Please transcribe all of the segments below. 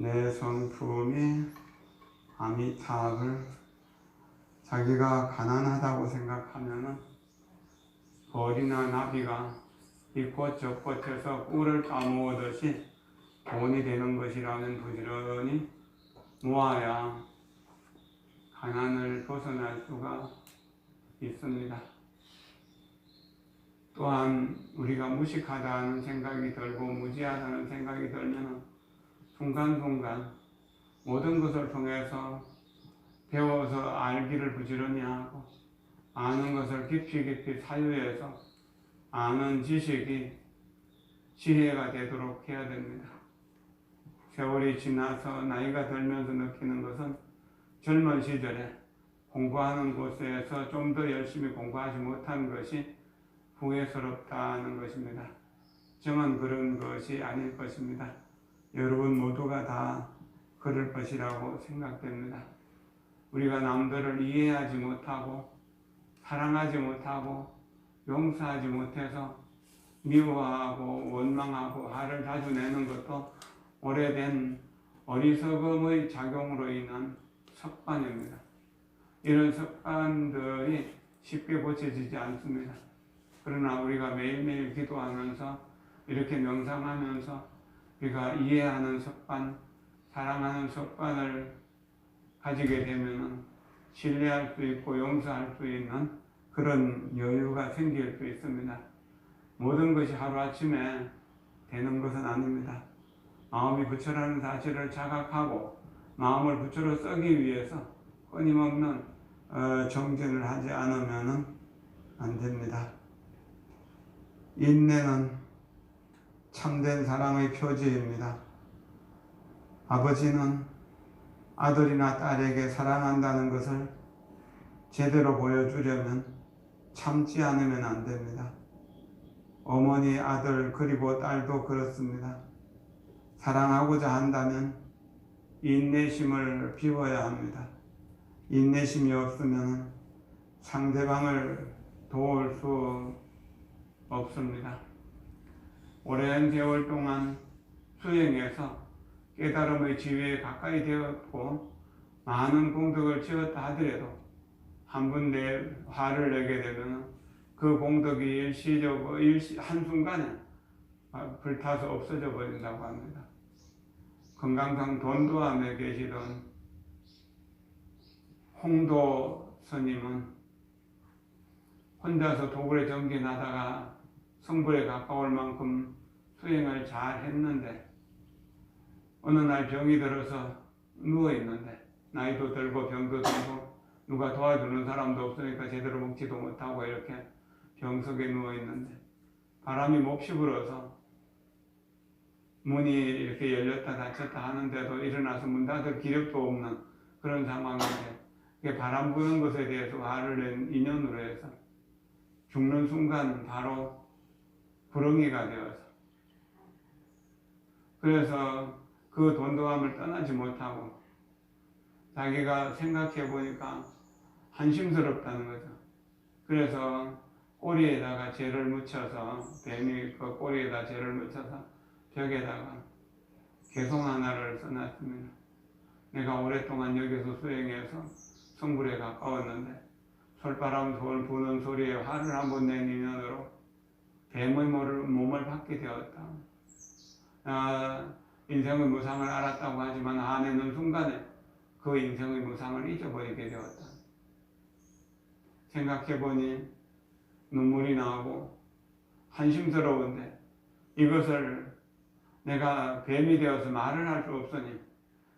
내 성품이 아미타불, 자기가 가난하다고 생각하면은 벌이나 나비가 이꽃 저꽃에서 꿀을 따모으듯이 돈이 되는 것이라면 부지런히 모아야 가난을 벗어날 수가 있습니다. 또한 우리가 무식하다는 생각이 들고 무지하다는 생각이 들면 순간순간 모든 것을 통해서 배워서 알기를 부지런히 하고 아는 것을 깊이 사유해서 아는 지식이 지혜가 되도록 해야 됩니다. 세월이 지나서 나이가 들면서 느끼는 것은 젊은 시절에 공부하는 곳에서 좀 더 열심히 공부하지 못한 것이 후회스럽다는 것입니다. 저는 그런 것이 아닐 것입니다. 여러분 모두가 다 그럴 것이라고 생각됩니다. 우리가 남들을 이해하지 못하고 사랑하지 못하고 용서하지 못해서 미워하고 원망하고 화를 자주 내는 것도 오래된 어리석음의 작용으로 인한 습관입니다. 이런 습관들이 쉽게 고쳐지지 않습니다. 그러나 우리가 매일매일 기도하면서 이렇게 명상하면서 우리가 이해하는 습관, 사랑하는 습관을 가지게 되면 신뢰할 수 있고 용서할 수 있는 그런 여유가 생길 수 있습니다. 모든 것이 하루아침에 되는 것은 아닙니다. 마음이 부처라는 사실을 자각하고 마음을 부처로 쓰기 위해서 끊임없는 정진을 하지 않으면 안 됩니다. 인내는 참된 사랑의 표지입니다. 아버지는 아들이나 딸에게 사랑한다는 것을 제대로 보여주려면 참지 않으면 안 됩니다. 어머니, 아들, 그리고 딸도 그렇습니다. 사랑하고자 한다면 인내심을 비워야 합니다. 인내심이 없으면 상대방을 도울 수 없습니다. 오랜 세월 동안 수행해서 깨달음의 지위에 가까이 되었고 많은 공덕을 지었다 하더라도 한 번 내 화를 내게 되면 그 공덕이 한순간에 불타서 없어져 버린다고 합니다. 금강산 돈도암에 계시던 홍도 스님은 혼자서 도굴에 정진하다가 성불에 가까울 만큼 수행을 잘 했는데 어느 날 병이 들어서 누워 있는데 나이도 들고 병도 들고 누가 도와주는 사람도 없으니까 제대로 먹지도 못하고 이렇게 병석에 누워 있는데 바람이 몹시 불어서 문이 이렇게 열렸다 닫혔다 하는데도 일어나서 문 닫을 기력도 없는 그런 상황인데 바람 부는 것에 대해서 화를 낸 인연으로 해서 죽는 순간 바로 불응이가 되어서 그래서 그 돈도함을 떠나지 못하고 자기가 생각해 보니까 한심스럽다는 거죠. 그래서 꼬리에다가 재를 묻혀서 뱀이 그 꼬리에다 재를 묻혀서 벽에다가 개송 하나를 써놨습니다. 내가 오랫동안 여기서 수행해서 성불에 가까웠는데 솔바람 부는 소리에 화를 한번 낸 인연으로 뱀의 몸을 받게 되었다. 인생의 무상을 알았다고 하지만 화내는 순간에 그 인생의 무상을 잊어버리게 되었다. 생각해보니 눈물이 나오고 한심스러운데 이것을 내가 뱀이 되어서 말을 할 수 없으니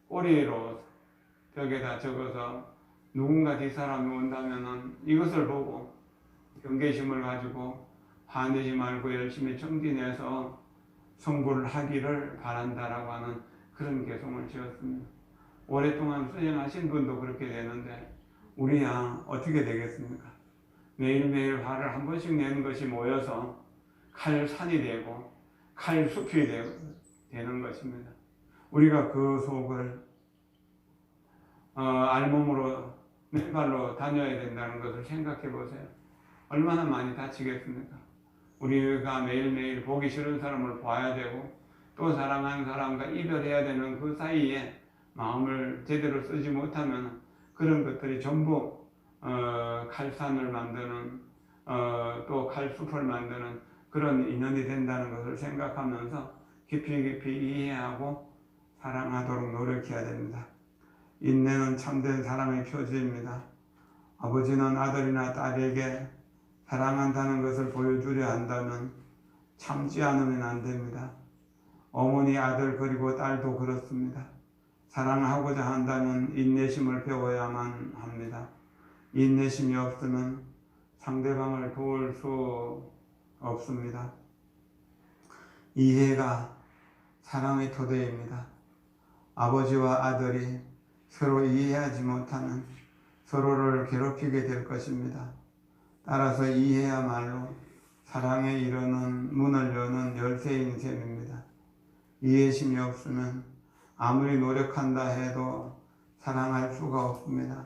꼬리로 벽에다 적어서 누군가 뒷사람이 온다면 이것을 보고 경계심을 가지고 화내지 말고 열심히 정진해서 성불을 하기를 바란다라고 하는 그런 개송을 지었습니다. 오랫동안 수행하신 분도 그렇게 되는데 우리야 어떻게 되겠습니까? 매일매일 화를 한 번씩 내는 것이 모여서 칼산이 되고 칼숲이 되는 것입니다. 우리가 그 속을 알몸으로 맨발로 다녀야 된다는 것을 생각해 보세요. 얼마나 많이 다치겠습니까? 우리가 매일매일 보기 싫은 사람을 봐야 되고 또 사랑하는 사람과 이별해야 되는 그 사이에 마음을 제대로 쓰지 못하면 그런 것들이 전부 칼산을 만드는 또 칼숲을 만드는 그런 인연이 된다는 것을 생각하면서 깊이 이해하고 사랑하도록 노력해야 됩니다. 인내는 참된 사랑의 표지입니다. 아버지는 아들이나 딸에게 사랑한다는 것을 보여주려 한다면 참지 않으면 안 됩니다. 어머니, 아들 그리고 딸도 그렇습니다. 사랑하고자 한다면 인내심을 배워야만 합니다. 인내심이 없으면 상대방을 도울 수 없습니다. 이해가 사랑의 토대입니다. 아버지와 아들이 서로 이해하지 못하면 서로를 괴롭히게 될 것입니다. 따라서 이해야말로 사랑에 이르는 문을 여는 열쇠인 셈입니다. 이해심이 없으면 아무리 노력한다 해도 사랑할 수가 없습니다.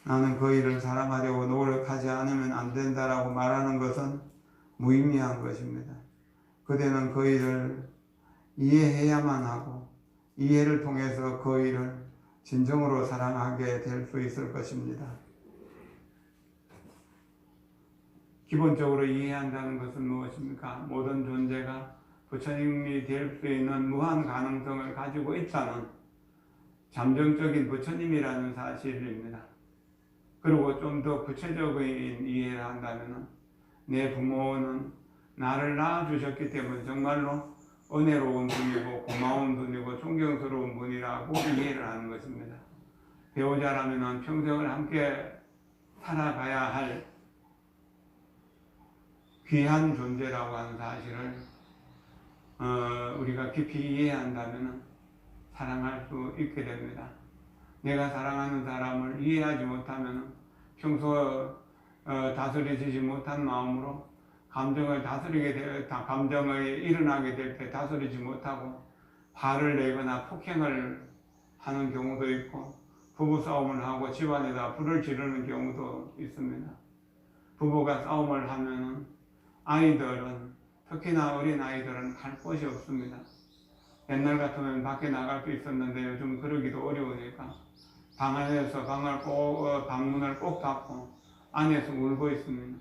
나는 그 일을 사랑하려고 노력하지 않으면 안 된다라고 말하는 것은 무의미한 것입니다. 그대는 그 일을 이해해야만 하고 이해를 통해서 그 일을 진정으로 사랑하게 될 수 있을 것입니다. 기본적으로 이해한다는 것은 무엇입니까? 모든 존재가 부처님이 될 수 있는 무한 가능성을 가지고 있다는 잠정적인 부처님이라는 사실입니다. 그리고 좀 더 구체적인 이해를 한다면 내 부모는 나를 낳아주셨기 때문에 정말로 은혜로운 분이고 고마운 분이고 존경스러운 분이라고 이해를 하는 것입니다. 배우자라면 평생을 함께 살아가야 할 귀한 존재라고 하는 사실을 우리가 깊이 이해한다면 사랑할 수 있게 됩니다. 내가 사랑하는 사람을 이해하지 못하면 평소 다스려지지 못한 마음으로 감정을 일어나게 될 때 다스리지 못하고 화를 내거나 폭행을 하는 경우도 있고 부부싸움을 하고 집안에다 불을 지르는 경우도 있습니다. 부부가 싸움을 하면 아이들은 특히나 어린 아이들은 갈 곳이 없습니다. 옛날 같으면 밖에 나갈 수 있었는데 요즘 그러기도 어려우니까 방 안에서 방문을 꼭 닫고 안에서 울고 있습니다.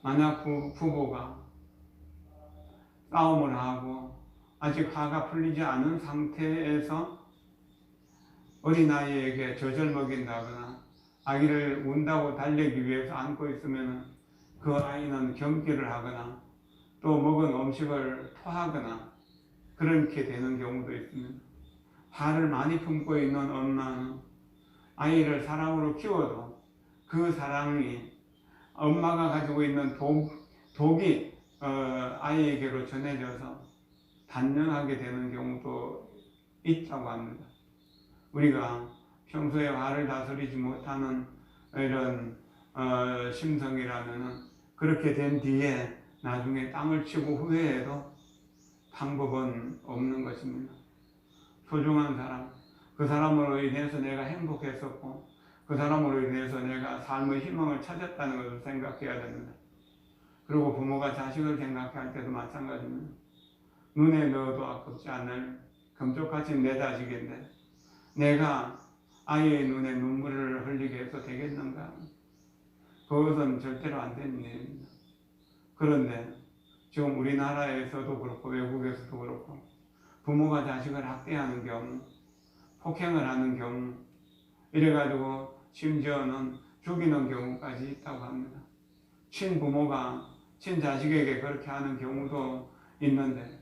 만약 부부가 싸움을 하고 아직 화가 풀리지 않은 상태에서 어린아이에게 젖을 먹인다거나 아기를 운다고 달래기 위해서 안고 있으면 그 아이는 경기를 하거나 또 먹은 음식을 토하거나 그렇게 되는 경우도 있습니다. 화를 많이 품고 있는 엄마는 아이를 사랑으로 키워도 그 사랑이 엄마가 가지고 있는 독이 아이에게로 전해져서 단련하게 되는 경우도 있다고 합니다. 우리가 평소에 화를 다스리지 못하는 이런 심성이라면 그렇게 된 뒤에 나중에 땅을 치고 후회해도 방법은 없는 것입니다. 소중한 사람, 그 사람으로 인해서 내가 행복했었고 그 사람으로 인해서 내가 삶의 희망을 찾았다는 것을 생각해야 됩니다. 그리고 부모가 자식을 생각할 때도 마찬가지입니다. 눈에 넣어도 아깝지 않을 금쪽같이 내 자식인데 내가 아이의 눈에 눈물을 흘리게 해서 되겠는가? 그것은 절대로 안 되는 일입니다. 그런데 지금 우리나라에서도 그렇고 외국에서도 그렇고 부모가 자식을 학대하는 경우, 폭행을 하는 경우 이래가지고 심지어는 죽이는 경우까지 있다고 합니다. 친부모가 친자식에게 그렇게 하는 경우도 있는데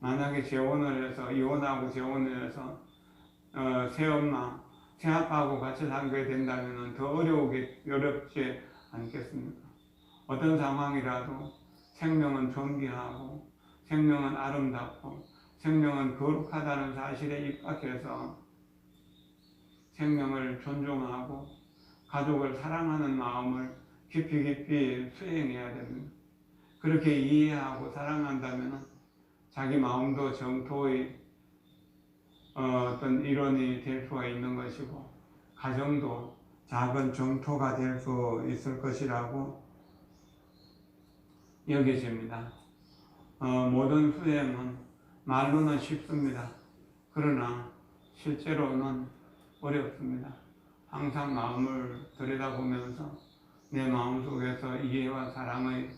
만약에 재혼을 해서 이혼하고 재혼을 해서 새엄마, 새아빠하고 같이 살게 된다면 더 어렵지 않겠습니까? 어떤 상황이라도 생명은 존귀하고 생명은 아름답고 생명은 거룩하다는 사실에 입각해서 생명을 존중하고 가족을 사랑하는 마음을 깊이 수행해야 됩니다. 그렇게 이해하고 사랑한다면 자기 마음도 정토의 어떤 일원이 될 수가 있는 것이고 가정도 작은 정토가 될 수 있을 것이라고 여겨집니다. 모든 수행은 말로는 쉽습니다. 그러나 실제로는 어렵습니다. 항상 마음을 들여다보면서 내 마음속에서 이해와 사랑의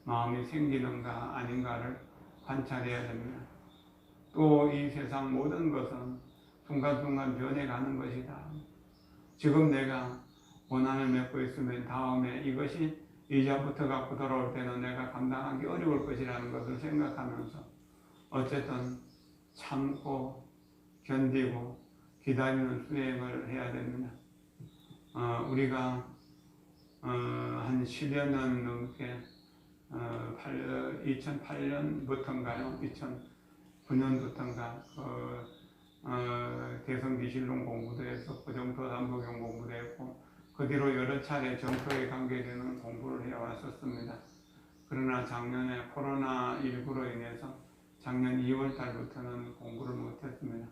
마음이 생기는가 아닌가를 관찰해야 됩니다. 또 이 세상 모든 것은 순간순간 변해가는 것이다. 지금 내가 원한을 맺고 있으면 다음에 이것이 이자부터 갖고 돌아올 때는 내가 감당하기 어려울 것이라는 것을 생각하면서 어쨌든 참고 견디고 기다리는 수행을 해야 됩니다. 우리가 한 10여 년 넘게 2008년부터인가요? 2009년부터인가 대성기실론 공부도 했었고 정토담보경 공부도 했고 그 뒤로 여러 차례 정토에 관계되는 공부를 해왔었습니다. 그러나 작년에 코로나19로 인해서 작년 2월 달부터는 공부를 못했습니다.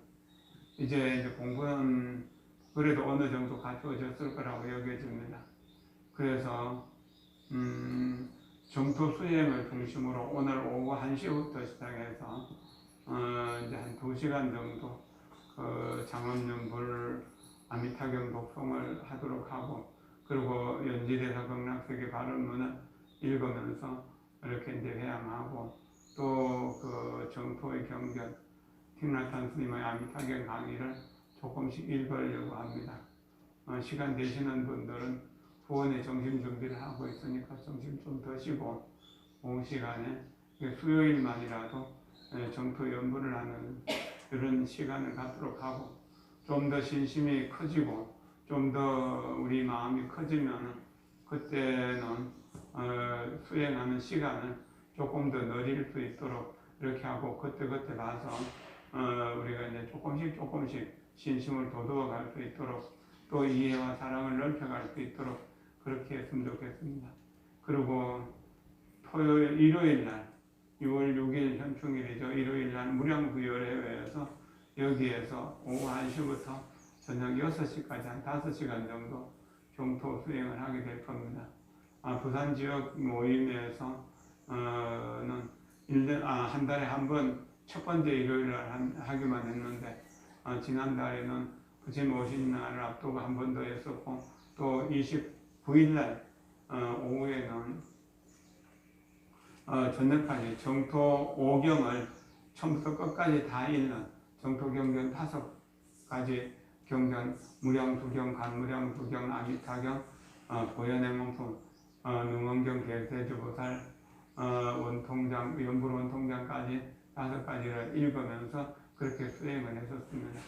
이제 공부는 그래도 어느 정도 갖춰졌을 거라고 여겨집니다. 그래서 정토 수행을 중심으로 오늘 오후 1시부터 시작해서 이제 한 2시간 정도 장엄연불 아미타경 독송을 하도록 하고 그리고 연지대사 극락세계 발언문을 읽으면서 이렇게 이제 회양하고 또 그 정토의 경전 틱나탄 스님의 아미타경 강의를 조금씩 읽으려고 합니다. 시간 되시는 분들은 후원의 점심 준비를 하고 있으니까 점심 좀 드시고 오후 시간에 수요일만이라도 정토 연불을 하는 그런 시간을 갖도록 하고 좀 더 신심이 커지고 좀 더 우리 마음이 커지면 그때는 수행하는 시간을 조금 더 늘릴 수 있도록 이렇게 하고 그때 봐서 우리가 이제 조금씩 신심을 돋워 갈 수 있도록 또 이해와 사랑을 넓혀갈 수 있도록 그렇게 했으면 좋겠습니다. 그리고 일요일 날 6월 6일 현충일이죠. 일요일 날 무량부열회에서 여기에서 오후 1시부터 저녁 6시까지 한 5시간 정도 경토 수행을 하게 될 겁니다. 부산 지역 모임에서 한 달에 한 번 첫 번째 일요일 날 하기만 했는데 지난달에는 부처님 오신 날을 앞두고 한 번 더 했었고 또 29일 날 오후에는 저녁까지 정토 5경을 처음부터 끝까지 다 읽는 정토경전 5가지 경전 무량수경, 간무량수경, 아미타경, 보현행원품, 능원경, 대세주보살, 원통장, 연불원통장까지 5가지를 읽으면서 그렇게 수행을 했었습니다.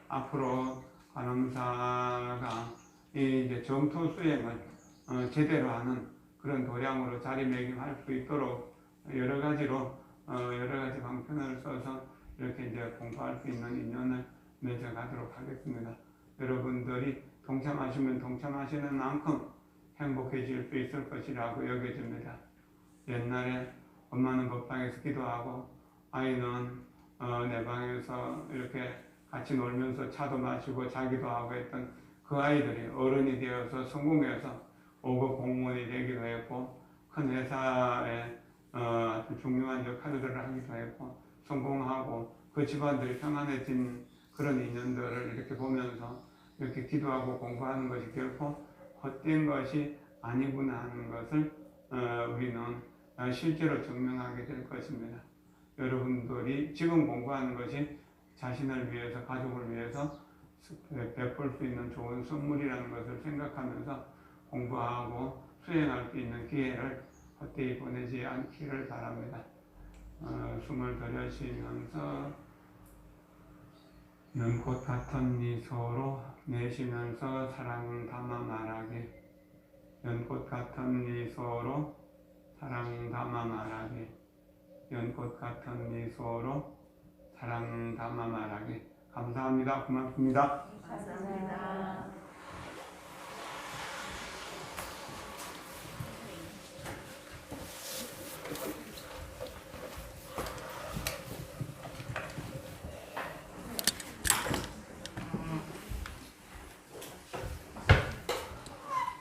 앞으로 관음사가 이제 정토 수행을 제대로 하는 그런 도량으로 자리매김할 수 있도록 여러 가지 방편을 써서 이렇게 이제 공부할 수 있는 인연을 맺어가도록 하겠습니다. 여러분들이 동참하시면 동참하시는 만큼 행복해질 수 있을 것이라고 여겨집니다. 옛날에 엄마는 법당에서 기도하고 아이는 내 방에서 이렇게 같이 놀면서 차도 마시고 자기도 하고 했던 그 아이들이 어른이 되어서 성공해서 5급 공무원이 되기도 했고 큰 회사에 아주 중요한 역할들을 하기도 했고 성공하고 그 집안들이 평안해진 그런 인연들을 이렇게 보면서 이렇게 기도하고 공부하는 것이 결코 헛된 것이 아니구나 하는 것을 우리는 실제로 증명하게 될 것입니다. 여러분들이 지금 공부하는 것이 자신을 위해서 가족을 위해서 베풀 수 있는 좋은 선물이라는 것을 생각하면서 공부하고 수행할 수 있는 기회를 헛되이 보내지 않기를 바랍니다. 숨을 들여쉬면서 연꽃 같은 미소로 내쉬면서 사랑 담아 말하기. 연꽃 같은 미소로 사랑 담아 말하기. 연꽃 같은 미소로 사랑 담아 말하기. 감사합니다. 고맙습니다. 감사합니다.